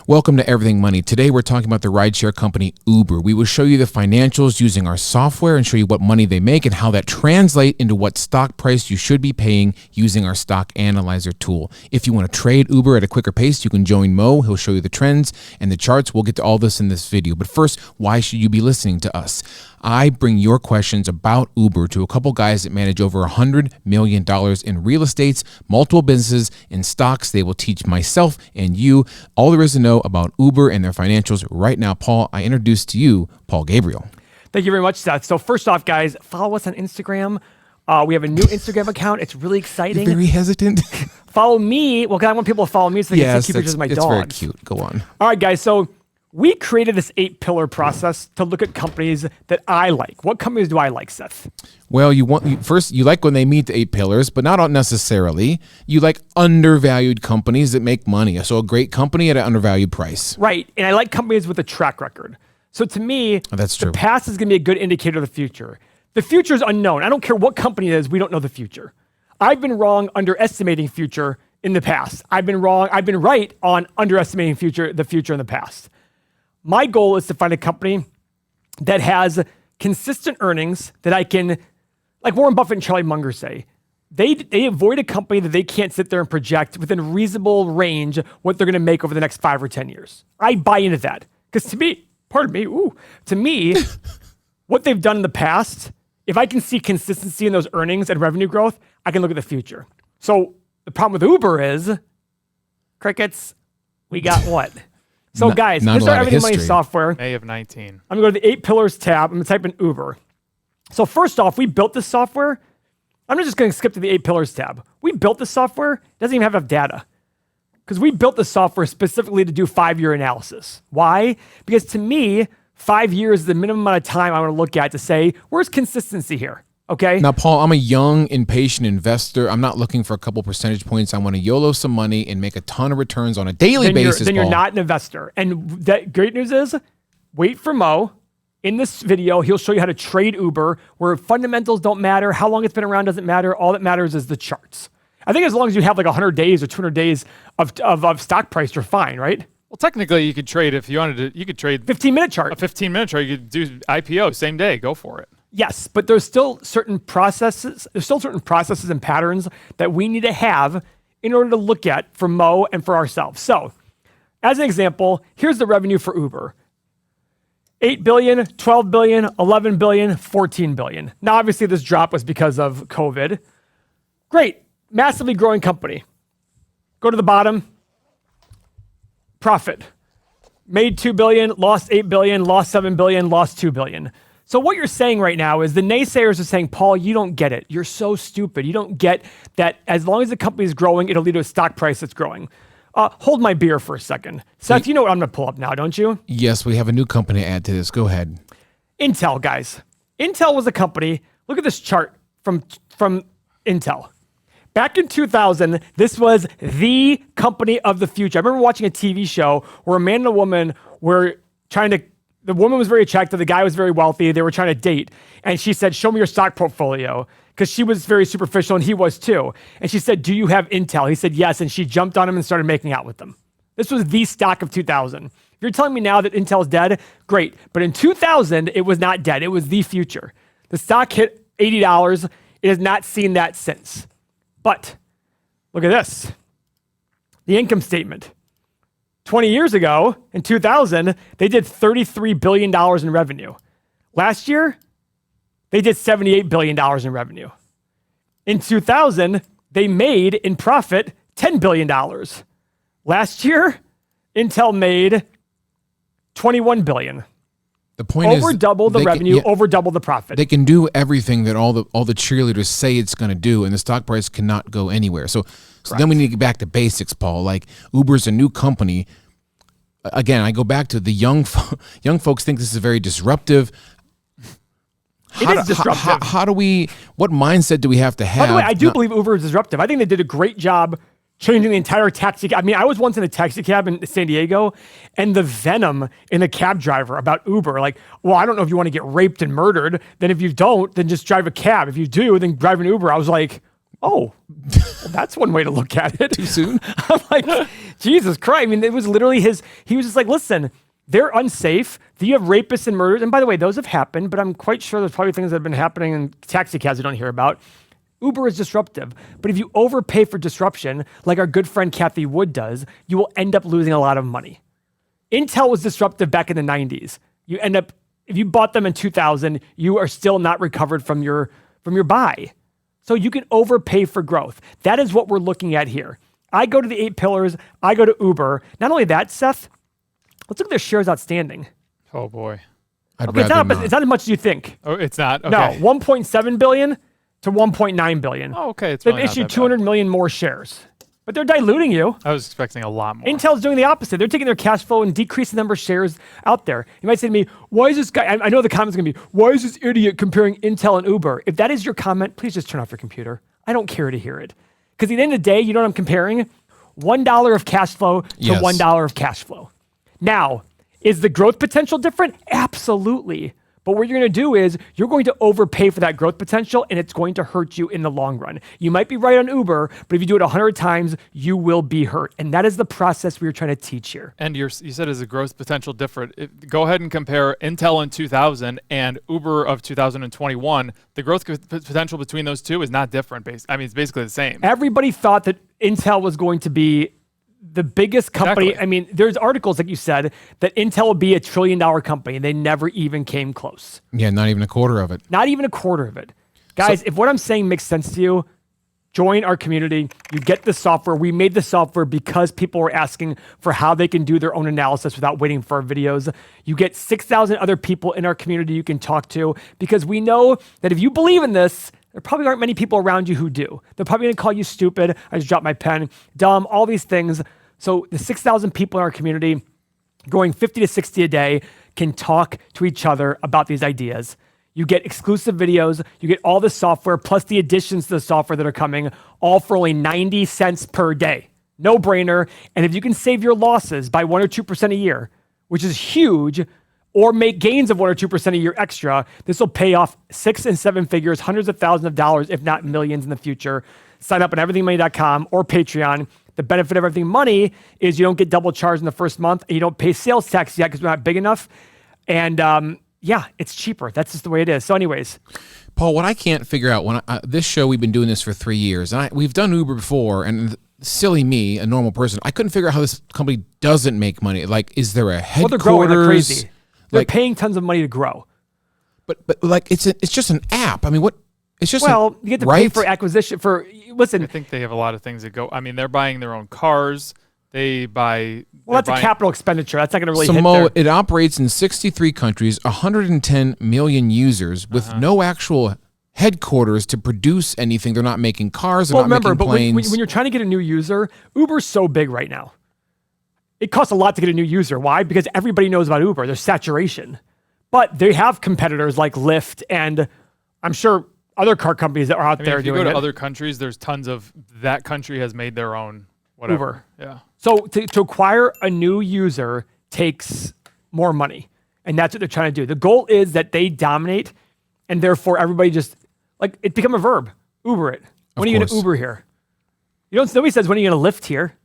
Welcome to Everything Money. Today we're talking about the rideshare company Uber. We will show you the financials using our software and show you what money they make and how that translates into what stock price you should be paying using our stock analyzer tool. If you want to trade Uber at a quicker pace, you can join Mo. He'll show you the trends and the charts. We'll get to all this in this video. But first, why should you be listening to us? I bring your questions about Uber to a couple guys that manage over $100 million in real estates, multiple businesses, and stocks. They will teach myself and you all there is to know about Uber and their financials right now. Paul, I introduce to you Paul Gabriel. Thank you very much, Seth. So first off, guys, follow us on Instagram. We have a new Instagram account. It's really exciting. You're very hesitant. Follow me. Well, I want people to follow me so they can see cute pictures of my dogs. It's very cute. Go on. All right, guys. So we created this 8-pillar process to look at companies that I like. What companies do I like, Seth? Well, you like when they meet the 8 pillars, but not necessarily. You like undervalued companies that make money. So a great company at an undervalued price. Right. And I like companies with a track record. So to me, that's true. The past is going to be a good indicator of the future. The future is unknown. I don't care what company it is. We don't know the future. I've been wrong underestimating future in the past. I've been right on underestimating the future in the past. My goal is to find a company that has consistent earnings that I can, like Warren Buffett and Charlie Munger say, they avoid a company that they can't sit there and project within reasonable range what they're going to make over the next 5 or 10 years. I buy into that because to me, what they've done in the past, if I can see consistency in those earnings and revenue growth, I can look at the future. So the problem with Uber is, crickets, we got what? So guys, this is our Everything Money software. May of 19. I'm going to go to the 8 pillars tab. I'm going to type in Uber. So first off, we built this software. I'm just going to skip to the 8 pillars tab. We built the software. It doesn't even have enough data because we built the software specifically to do 5-year analysis. Why? Because to me, 5 years is the minimum amount of time I want to look at to say, where's consistency here? Okay. Now, Paul, I'm a young, impatient investor. I'm not looking for a couple percentage points. I want to YOLO some money and make a ton of returns on a daily basis. Then you're not an investor. And that great news is, wait for Mo. In this video, he'll show you how to trade Uber, where fundamentals don't matter. How long it's been around doesn't matter. All that matters is the charts. I think as long as you have like 100 days or 200 days of stock price, you're fine, right? Well, technically, you could trade if you wanted to. You could trade 15-minute chart. A 15-minute chart. You could do IPO same day. Go for it. Yes, but there's still certain processes. There's still certain processes and patterns that we need to have in order to look at for Mo and for ourselves. So, as an example, here's the revenue for Uber: 8 billion, 12 billion, 11 billion, 14 billion. Now, obviously, this drop was because of COVID. Great, massively growing company. Go to the bottom. Profit. Made 2 billion, lost 8 billion, lost 7 billion, lost 2 billion. So what you're saying right now is the naysayers are saying, Paul, you don't get it. You're so stupid. You don't get that as long as the company is growing, it'll lead to a stock price that's growing. Hold my beer for a second. Seth, you know what I'm going to pull up now, don't you? Yes, we have a new company to add to this. Go ahead. Intel, guys. Intel was a company. Look at this chart from Intel. Back in 2000, this was the company of the future. I remember watching a TV show where a man and a woman were the woman was very attractive, the guy was very wealthy, they were trying to date. And she said, show me your stock portfolio. Because she was very superficial and he was too. And she said, do you have Intel? He said, yes. And she jumped on him and started making out with him. This was the stock of 2000. If you're telling me now that Intel's dead, great. But in 2000, it was not dead. It was the future. The stock hit $80. It has not seen that since. But look at this. The income statement. 20 years ago, in 2000, they did $33 billion in revenue. Last year, they did $78 billion in revenue. In 2000, they made in profit $10 billion. Last year, Intel made $21 billion. The point is, over double the revenue, over double the profit. They can do everything that all the cheerleaders say it's going to do, and the stock price cannot go anywhere. So then we need to get back to basics, Paul. Like Uber's a new company. Again, I go back to the young folks think this is very disruptive. It is disruptive. What mindset do we have to have? By the way, I do believe Uber is disruptive. I think they did a great job changing the entire taxi. I mean, I was once in a taxi cab in San Diego, and the venom in the cab driver about Uber, like, well, I don't know if you want to get raped and murdered. Then if you don't, then just drive a cab. If you do, then drive an Uber. I was like, Oh, well, that's one way to look at it. Too soon? I'm like, Jesus Christ. I mean, it was literally he was just like, listen, they're unsafe. You have rapists and murders. And by the way, those have happened, but I'm quite sure there's probably things that have been happening in taxi cabs we don't hear about. Uber is disruptive. But if you overpay for disruption, like our good friend Kathy Wood does, you will end up losing a lot of money. Intel was disruptive back in the 90s. You end up, if you bought them in 2000, you are still not recovered from your buy. So you can overpay for growth. That is what we're looking at here. I go to the 8 pillars. I go to Uber. Not only that, Seth, let's look at their shares outstanding. Oh boy. Okay, it's not as much as you think. Oh, it's not? Okay. No, 1.7 billion to 1.9 billion. Oh, okay. It's They've really not issued that 200 million more shares. But they're diluting you. I was expecting a lot more. Intel's doing the opposite. They're taking their cash flow and decreasing the number of shares out there. You might say to me, why is this guy, I know the comment's going to be, why is this idiot comparing Intel and Uber? If that is your comment, please just turn off your computer. I don't care to hear it. Because at the end of the day, you know what I'm comparing? $1 of cash flow to Yes. $1 of cash flow. Now, is the growth potential different? Absolutely. But what you're going to do is you're going to overpay for that growth potential, and it's going to hurt you in the long run. You might be right on Uber, but if you do it 100 times, you will be hurt. And that is the process we are trying to teach here. And you said is the growth potential different? Go ahead and compare Intel in 2000 and Uber of 2021. The growth potential between those two is not different. I mean, it's basically the same. Everybody thought that Intel was going to be the biggest company. Exactly. I mean, there's articles, like you said, that Intel will be a $1 trillion company, and they never even came close. Yeah, not even a quarter of it. Not even a quarter of it. Guys, if what I'm saying makes sense to you, join our community. You get the software. We made the software because people were asking for how they can do their own analysis without waiting for our videos. You get 6,000 other people in our community you can talk to, because we know that if you believe in this, there probably aren't many people around you who do. They're probably going to call you stupid. I just dropped my pen. Dumb, all these things. So the 6,000 people in our community, going 50 to 60 a day, can talk to each other about these ideas. You get exclusive videos. You get all the software, plus the additions to the software that are coming, all for only 90 cents per day. No brainer. And if you can save your losses by 1 or 2% a year, which is huge, or make gains of 1 or 2% a year extra, this will pay off 6 and 7 figures, hundreds of thousands of dollars, if not millions in the future. Sign up on everythingmoney.com or Patreon. The benefit of Everything Money is you don't get double charged in the first month, and you don't pay sales tax yet because we're not big enough. And yeah, it's cheaper. That's just the way it is. So anyways. Paul, what I can't figure out, when this show, we've been doing this for 3 years, and we've done Uber before, and silly me, a normal person, I couldn't figure out how this company doesn't make money. Like, is there a headquarters? Well, they're growing like crazy. They're paying tons of money to grow. But like, it's just an app. I mean, what? It's just you get to pay for acquisition. Listen, I think they have a lot of things that go. I mean, they're buying their own cars. They buy. Well, that's a capital expenditure. That's not going to really so hit Mo, there. it operates in 63 countries, 110 million users, with no actual headquarters to produce anything. They're not making cars. They're not making planes. When you're trying to get a new user, Uber's so big right now. It costs a lot to get a new user. Why? Because everybody knows about Uber. There's saturation. But they have competitors like Lyft, and I'm sure other car companies that are out there if you doing go to it. other countries, there's tons of that country has made their own whatever. Uber. Yeah. So to acquire a new user takes more money, and that's what they're trying to do. The goal is that they dominate, and therefore everybody just, like, it become a verb. Uber it. When are you going to Uber here? Nobody says, when are you going to Lyft here?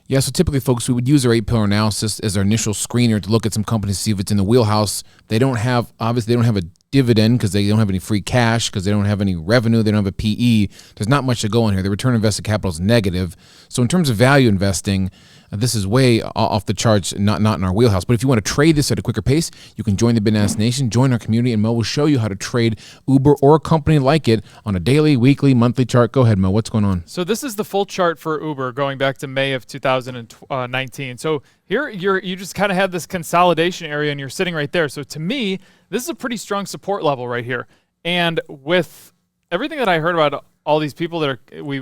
Yeah, so typically, folks, we would use our 8-pillar analysis as our initial screener to look at some companies to see if it's in the wheelhouse. They don't have a dividend because they don't have any free cash, because they don't have any revenue, they don't have a PE. There's not much to go in here. The return on invested capital is negative. So in terms of value investing, this is way off the charts, not in our wheelhouse. But if you want to trade this at a quicker pace, you can join the Bananas Nation, join our community, and Mo will show you how to trade Uber or a company like it on a daily, weekly, monthly chart. Go ahead, Mo. What's going on? So this is the full chart for Uber going back to May of 2019. So here you just kind of have this consolidation area, and you're sitting right there. So to me, this is a pretty strong support level right here. And with everything that I heard about all these people that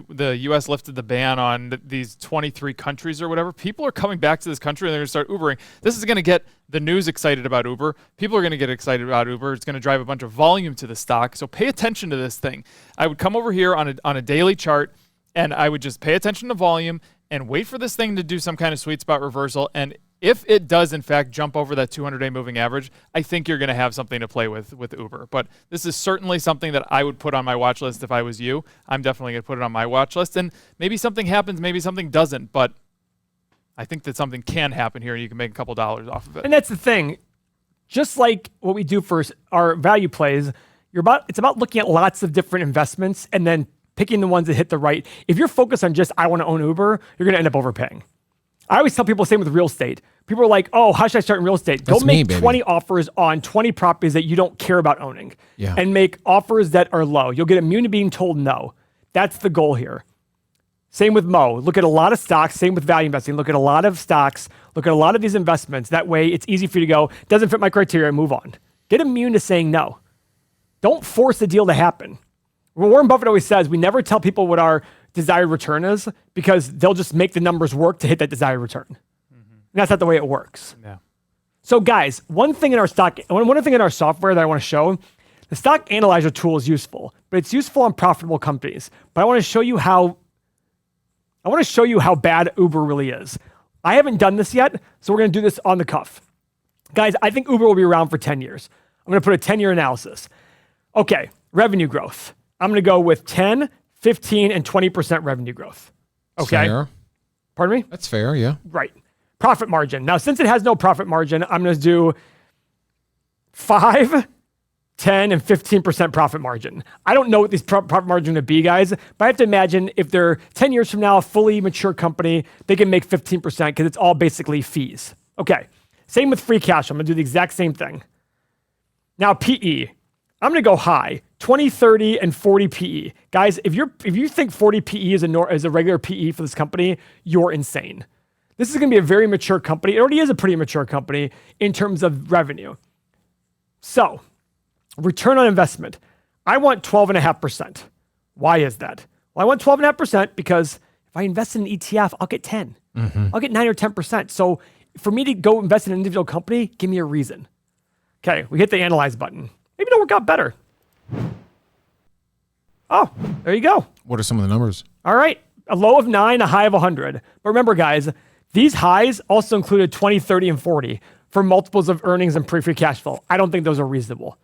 the U.S. lifted the ban on these 23 countries or whatever, people are coming back to this country and they're going to start Ubering. This is going to get the news excited about Uber. People are going to get excited about Uber. It's going to drive a bunch of volume to the stock. So pay attention to this thing. I would come over here on a daily chart, and I would just pay attention to volume and wait for this thing to do some kind of sweet spot reversal. And if it does, in fact, jump over that 200-day moving average, I think you're going to have something to play with Uber. But this is certainly something that I would put on my watch list if I was you. I'm definitely going to put it on my watch list. And maybe something happens, maybe something doesn't. But I think that something can happen here, and you can make a couple dollars off of it. And that's the thing. Just like what we do for our value plays, it's about looking at lots of different investments and then picking the ones that hit the right. If you're focused on just, I want to own Uber, you're going to end up overpaying. I always tell people the same with real estate. People are like, oh, how should I start in real estate? Go make 20 offers on 20 properties that you don't care about owning and make offers that are low. You'll get immune to being told no. That's the goal here. Same with Mo. Look at a lot of stocks. Same with value investing. Look at a lot of stocks. Look at a lot of these investments. That way, it's easy for you to go, doesn't fit my criteria, move on. Get immune to saying no. Don't force the deal to happen. Warren Buffett always says, we never tell people what our desired return is because they'll just make the numbers work to hit that desired return. And that's not the way it works. Yeah. So guys, one thing in our software that I want to show, the stock analyzer tool is useful, but it's useful on profitable companies. But I want to show you how bad Uber really is. I haven't done this yet, so we're going to do this on the cuff. Guys, I think Uber will be around for 10 years. I'm going to put a 10-year analysis. Okay, revenue growth. I'm going to go with 10, 15, and 20% revenue growth. Okay. Fair. Pardon me? That's fair, yeah. Right. Profit margin. Now, since it has no profit margin, I'm going to do 5, 10, and 15% profit margin. I don't know what these profit margin to be, guys, but I have to imagine if they're 10 years from now, a fully mature company, they can make 15% because it's all basically fees. Okay. Same with free cash. I'm going to do the exact same thing. Now, PE. I'm going to go high, 20, 30, and 40 PE. Guys, if you think 40 PE is a regular PE for this company, you're insane. This is going to be a very mature company. It already is a pretty mature company in terms of revenue. So, return on investment. I want 12.5%. Why is that? Well, I want 12.5% because if I invest in an ETF, I'll get 10. I'll get 9 or 10%. So, for me to go invest in an individual company, give me a reason. Okay, we hit the analyze button. Maybe it'll work out better. Oh, there you go. What are some of the numbers? All right. A low of 9, a high of 100. But remember, guys, these highs also included 20, 30, and 40 for multiples of earnings and free cash flow. I don't think those are reasonable.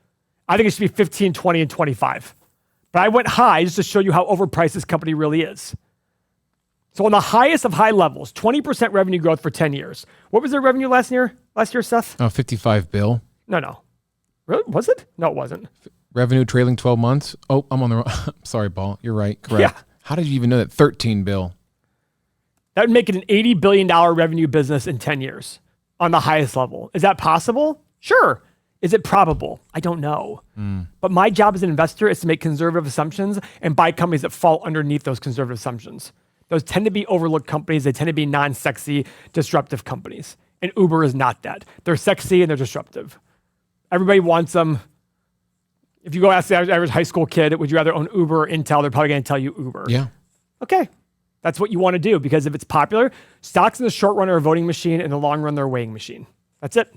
I think it should be 15, 20, and 25. But I went high just to show you how overpriced this company really is. So on the highest of high levels, 20% revenue growth for 10 years. What was their revenue last year, Seth? 55 bill. No. Really? Was it? No, it wasn't. Revenue trailing 12 months. Oh, I'm on the wrong. Sorry, Paul. You're right. Correct. Yeah. How did you even know that? 13 bill. That would make it an $80 billion revenue business in 10 years on the highest level. Is that possible? Sure. Is it probable? I don't know. But my job as an investor is to make conservative assumptions and buy companies that fall underneath those conservative assumptions. Those tend to be overlooked companies. They tend to be non-sexy, disruptive companies. And Uber is not that. They're sexy and they're disruptive. Everybody wants them. If you go ask the average high school kid, would you rather own Uber or Intel? They're probably going to tell you Uber. Yeah. Okay. That's what you want to do because if it's popular, stocks in the short run are a voting machine. In the long run, they're a weighing machine. That's it.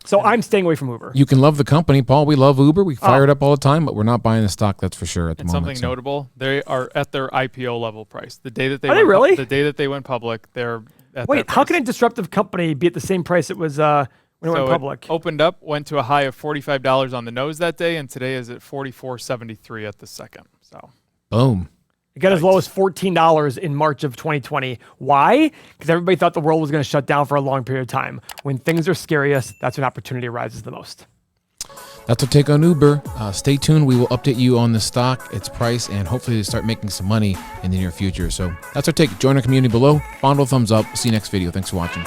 So I'm staying away from Uber. You can love the company, Paul. We love Uber. We fire it up all the time, but we're not buying the stock. That's for sure at the and moment. Something notable: they are at their IPO level price. The day that they the day that they went public, they're at Wait, that price. How can a disruptive company be at the same price it was when it went public? It opened up, went to a high of $45 on the nose that day, and today is at $44.73 at the second. So, boom. It got as low as $14 in March of 2020. Why? Because everybody thought the world was going to shut down for a long period of time. When things are scariest, that's when opportunity arises the most. That's our take on Uber. Stay tuned. We will update you on the stock, its price, and hopefully start making some money in the near future. So that's our take. Join our community below. Fondle thumbs up. See you next video. Thanks for watching.